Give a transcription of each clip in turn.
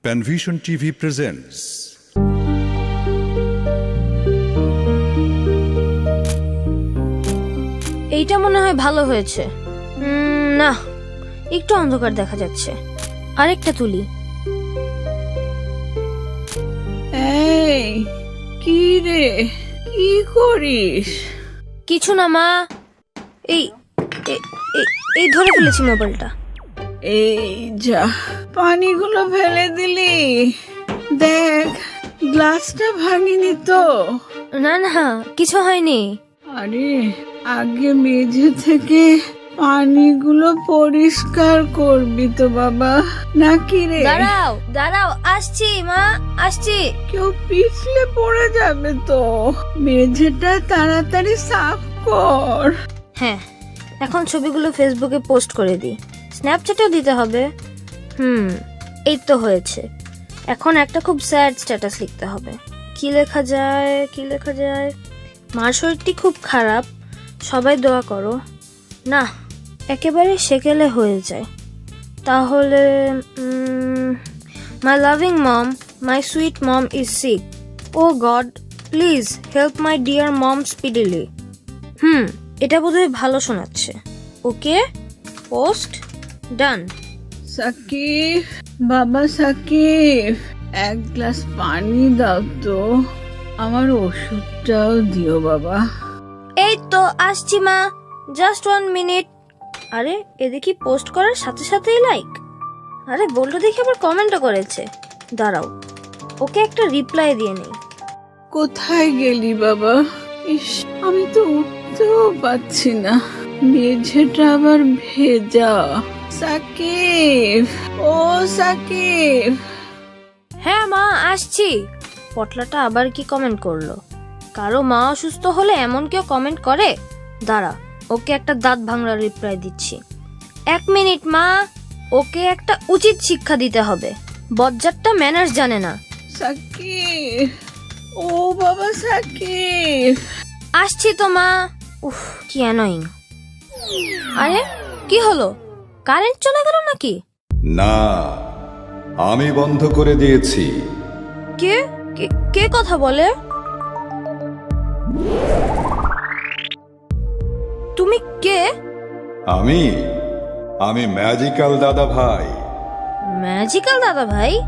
Panvision TV presents. এইটা মনে হয় ভালো হয়েছে। না, একটু অন্ধকার দেখা যাচ্ছে। আরেকটা তুলি। এই কি রে, কি করিস? কিছু না মা, এই এই- এই- এই ধরে ফেলেছি মোবাইলটা। এই যা, পানিগুলো ফেলে দিলি। দেখ, গ্লাসটা ভাঙিনি তো? না না, কিছু হয়নি। আরে, আগে মেঝে থেকে পানিগুলো পরিষ্কার করবি তো বাবা, নাকি রে? দাঁড়াও দাঁড়াও, আসছি মা, আসছি। কেউ পিছলে পড়ে যাবে তো। মেঝেটা তাড়াতাড়ি সাফ কর। হ্যাঁ, এখন ছবিগুলো ফেসবুকে পোস্ট করে দিই, স্ন্যাপচ্যাটেও দিতে হবে। এই তো হয়েছে। এখন একটা খুব স্যাড স্ট্যাটাস লিখতে হবে। কি লেখা যায়, কি লেখা যায়? মার শরীরটি খুব খারাপ, সবাই দোয়া করো। না, একেবারে সেকেলে হয়ে যায়। তাহলে my loving mom, my sweet mom is sick. Oh God, please help my dear mom speedily. এটা বোধহয় ভালো শোনাচ্ছে। ওকে, পোস্ট ডান। সাকিব, বাবা সাকিব, এক গ্লাস পানি দাও তো। আমার ওষুধটাও দিও বাবা। এই তো আসছি মা, জাস্ট 1 মিনিট। আরে, এ দেখি পোস্ট করার সাথে সাথেই লাইক। আরে, বলটা দেখি আবার কমেন্টও করেছে। দাঁড়াও, ওকে একটা রিপ্লাই দিয়ে নেই। কোথায় গেলি বাবা? ইস, আমি তো উঠতেও পাচ্ছি না, মেঝেটা আবার ভেজা। সাকিব, ও সাকিব। হ্যাঁ মা, আসছি। পটলাটা আবার কি কমেন্ট করলো? কারো মা অসুস্থ হলে এমন কেউ কমেন্ট করে? দাঁড়া, ওকে একটা দাঁত ভাঙড়া রিপ্লাই দিচ্ছি। 1 মিনিট মা, ওকে একটা উচিত শিক্ষা দিতে হবে। বজ্জাতটা ম্যানার্স জানে না। সাকিব, ও বাবা সাকিব। আসছি তো মা। উফ, কি অ্যানোয়িং। আরে, কি হলো? কারেন্ট চলে গেল নাকি? না, আমি বন্ধ করে দিয়েছি। কে কে কথা বলে? তুমি কে? আমি ম্যাজিক্যাল দাদা ভাই। ম্যাজিক্যাল দাদা ভাই?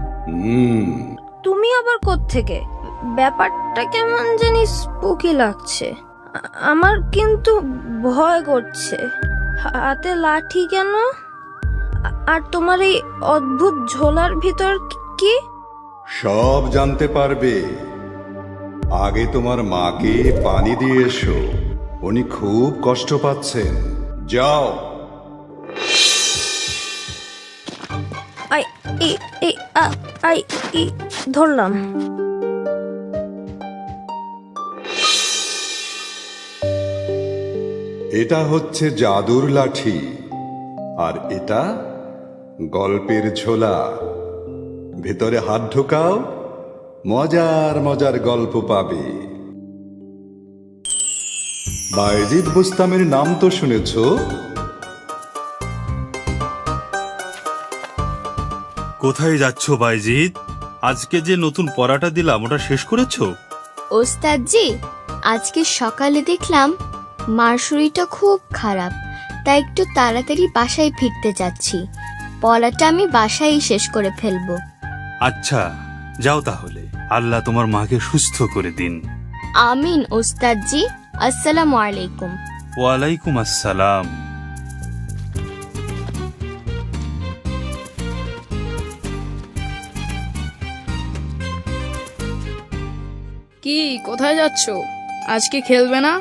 তুমি আবার কোত্থেকে? ব্যাপারটা কেমন জানি স্পুকি লাগছে। আমার কিন্তু ভয় করছে। হাতে লাঠি কেন? আর তোমার এই অদ্ভুত ঝোলার ভিতর কি? সব জানতে পারবে। আগে তোমার মাকে পানি দিয়ে এসো, উনি খুব কষ্ট পাচ্ছেন। যাও। আই আই ধরলাম। এটা হচ্ছে জাদুর লাঠি, আর এটা গল্পের ঝোলা। ভেতরে হাত ঢোকাও, মজার মজার গল্প পাবে। বায়েজিদ বুস্তামের নাম তো শুনেছ? কোথায় যাচ্ছ বাইজিদ? আজকে যে নতুন পড়াটা দিলাম ওটা শেষ করেছো? ওস্তাদজি, আজকে সকালে দেখলাম মার শরীরটা খুব খারাপ, তাই একটু তাড়াতাড়ি বাসায় ফিরতে যাচ্ছি। পড়াটা আমি বাসায় শেষ করে ফেলবো। আচ্ছা, যাও তাহলে। আল্লাহ তোমার মাকে সুস্থ করে দিন। আমিন ওস্তাদজি। আসসালামু আলাইকুম। ওয়ালাইকুম আসসালাম। কি, কোথায় যাচ্ছ? আজকে খেলবে না?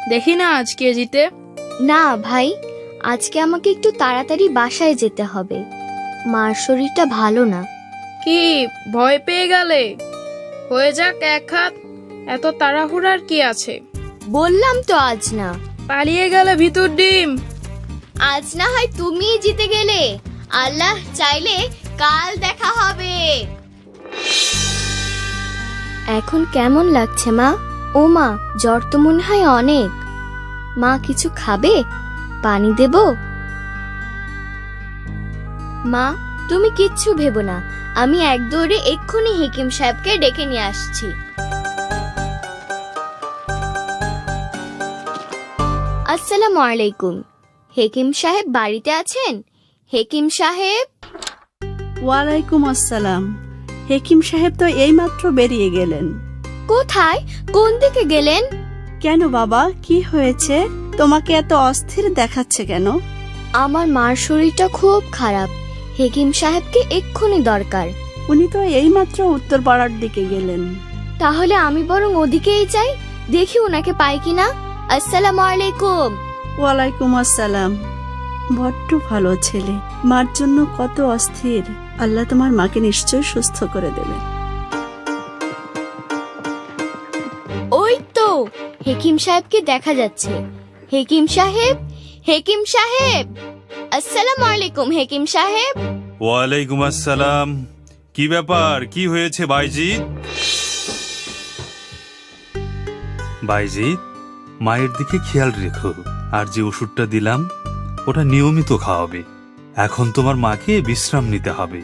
দেখি না আজকে জিতে। না ভাই, আজকে আমাকে একটু তাড়াতাড়ি বাসায় যেতে হবে। মার শরীরটা ভালো না। কি, ভয় পেয়ে গেলে? হয়ে যাক এক হাত, এত তাড়াহুড়ার কি আছে? বললাম তো আজ না। পালিয়ে গেলে ভিতর ডিম। আজ না হয় তুমিই জিতে গেলে, আল্লাহ চাইলে কাল দেখা হবে। এখন কেমন লাগছে মা? ও মা, জ্বর তো মনে হয় অনেক। মা কিছু খাবে? পানি দেব? মা, তুমি কিচ্ছু ভেবো না, আমি এক দৌড়ে এক্ষুনি হেকিম সাহেবকে ডেকে নিয়ে আসছি। আসসালামু আলাইকুম। হেকিম সাহেব বাড়িতে আছেন? হেকিম সাহেব। ওয়ালাইকুম আসসালাম। হেকিম সাহেব তো এইমাত্র বেরিয়ে গেলেন। কোথায়? কোন দিকে গেলেন? কেন বাবা, কি হয়েছে? তোমাকে এত অস্থির দেখাচ্ছে কেন? আমার মার শরীরটা খুব খারাপ, হেকিম সাহেবকে এক্ষুনি দরকার। উনি তো এইমাত্র উত্তরপাড়ার দিকে গেলেন। তাহলে আমি বরং ওদিকেই যাই, দেখি ওনাকে পাই কিনা। আসসালামু আলাইকুম। ওয়ালাইকুম আসসালাম। বড্ড ভালো ছেলে, মার জন্য কত অস্থির। আল্লাহ তোমার মাকে নিশ্চয় সুস্থ করে দেবে। ওই তো হেকিম সাহেবকে দেখা যাচ্ছে। হেকিম সাহেব, হেকিম সাহেব। আসসালামু আলাইকুম হেকিম সাহেব। ওয়ালাইকুম আসসালাম। কি ব্যাপার, কি হয়েছে বাইজিৎ? বাইজিৎ, মায়ের দিকে খেয়াল রেখো, আর যে ওষুধটা দিলাম ওটা নিয়মিত খাওয়াবে। এখন তোমার মাকে বিশ্রাম নিতে হবে,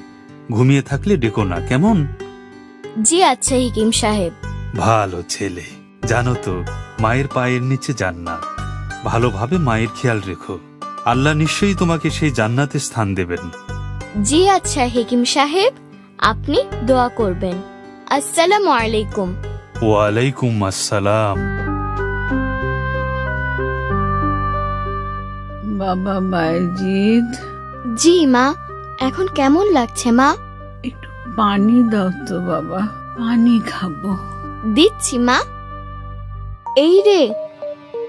ঘুমিয়ে থাকলে ডেকো না, কেমন? জি আচ্ছা হেকিম সাহেব। ভালো ছেলে। জানো তো, মায়ের পায়ের নিচে জান্নাত। ভালোভাবে মায়ের খেয়াল রেখো, আল্লাহ নিশ্চয়ই তোমাকে সেই জান্নাতে স্থান দেবেন। জি আচ্ছা হেকিম সাহেব, আপনি দোয়া করবেন। আসসালামু আলাইকুম। ওয়ালাইকুম আসসালাম। বাবা বাইজিদ, জি মা, এখন কেমন লাগছে মা? একটু পানি দাও তো বাবা, পানি খাবো। দিচ্ছি মা। এই রে,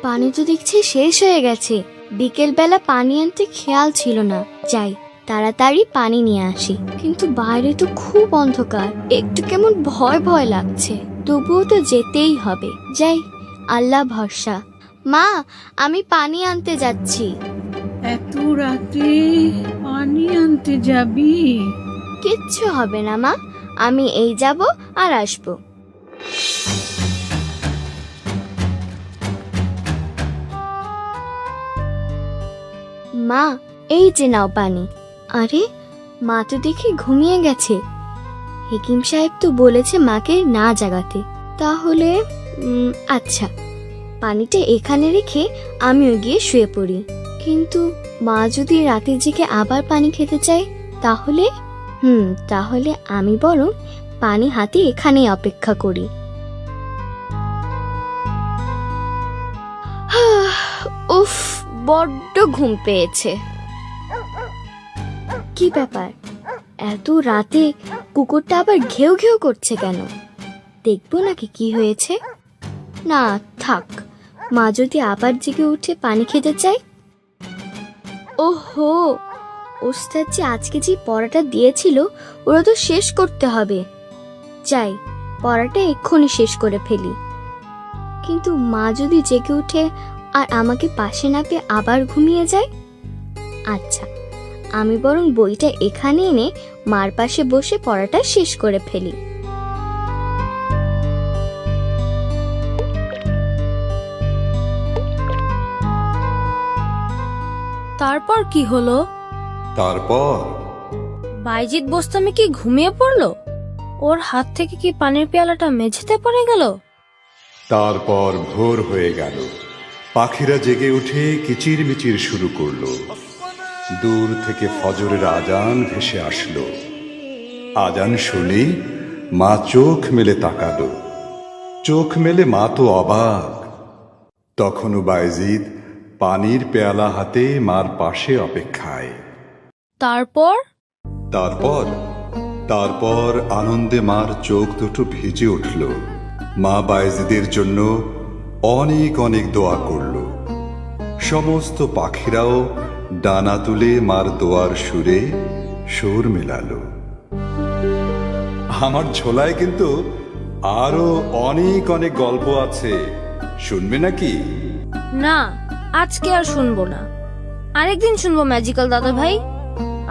পানি তো দেখছি শেষ হয়ে গেছে। বিকেল বেলা পানি আনতে খেয়াল ছিল না। যাই তাড়াতাড়ি পানি নিয়ে আসি। কিন্তু বাইরে তো খুব অন্ধকার, একটু কেমন ভয় ভয় লাগছে। তবুও তো যেতেই হবে। যাই, আল্লাহ ভরসা। মা, আমি পানি আনতে যাচ্ছি। এত রাতে পানি আনতে যাবি? কিচ্ছু হবে না মা, আমি এই যাব আর আসবো। মা, এই যে নাও পানি। আরে, মা তো দেখি ঘুমিয়ে গেছে। হেকিম সাহেব তো বলেছে মাকে না জাগাতে। তাহলে আচ্ছা, পানিটা এখানে রেখে আমিও গিয়ে শুয়ে পড়ি। কিন্তু মা যদি রাতে জেগে আবার পানি খেতে চায়, তাহলে তাহলে আমি বরং পানি হাতে এখানেই অপেক্ষা করি। উফ, বড্ড ঘুম পেয়েছে। কি ব্যাপার, এত রাতে কুকুরটা আবার ঘেউ ঘেউ করছে কেন? দেখবো নাকি কি হয়েছে। না থাক, মা যদি আবার জেগে উঠে পানি খেতে চায়। ওহো, ওস্তাদ যে আজকে যে পড়াটা দিয়েছিল ওরা তো শেষ করতে হবে। যাই, পড়াটা এক্ষুনি শেষ করে ফেলি। কিন্তু মা যদি জেগে উঠে আর আমাকে পাশে না পেয়ে আবার ঘুমিয়ে যায়। আচ্ছা, আমি বরং বইটা এখানে এনে মার পাশে বসে পড়াটা শেষ করে ফেলি। তারপর কি হলো? তারপর বাইজিৎ বোস্তামি কি ঘুমিয়ে পড়লো? ওর হাত থেকে কি পানির পেয়ালাটা মেঝেতে পড়ে গেল? তারপর ভোর হয়ে গেল। পাখিরা জেগে উঠে কিচিরমিচির শুরু করলো। দূর থেকে ফজরের আজান ভেসে আসলো। আজান শুনে মা চোখ মেলে তাকালো। চোখ মেলে মা তো অবাক। তখনও বাইজিদ পানির পেয়ালা হাতে মার পাশে অপেক্ষায়। তারপর তারপর তারপর আনন্দে মার চোখ দুটো ভিজে উঠল। মা বাইজিদের জন্য অনেক অনেক দোয়া করল। সমস্ত পাখিরাও ডানা তুলে মার দোয়ার সুরে সুর মেলালো। আমার ঝোলায় কিন্তু আরো অনেক অনেক গল্প আছে, শুনবে নাকি? না, আজকে আর শুনবো না। আরেকদিন শুনবো ম্যাজিক্যাল দাদা ভাই।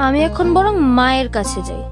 আমি এখন বরং মায়ের কাছে যাই।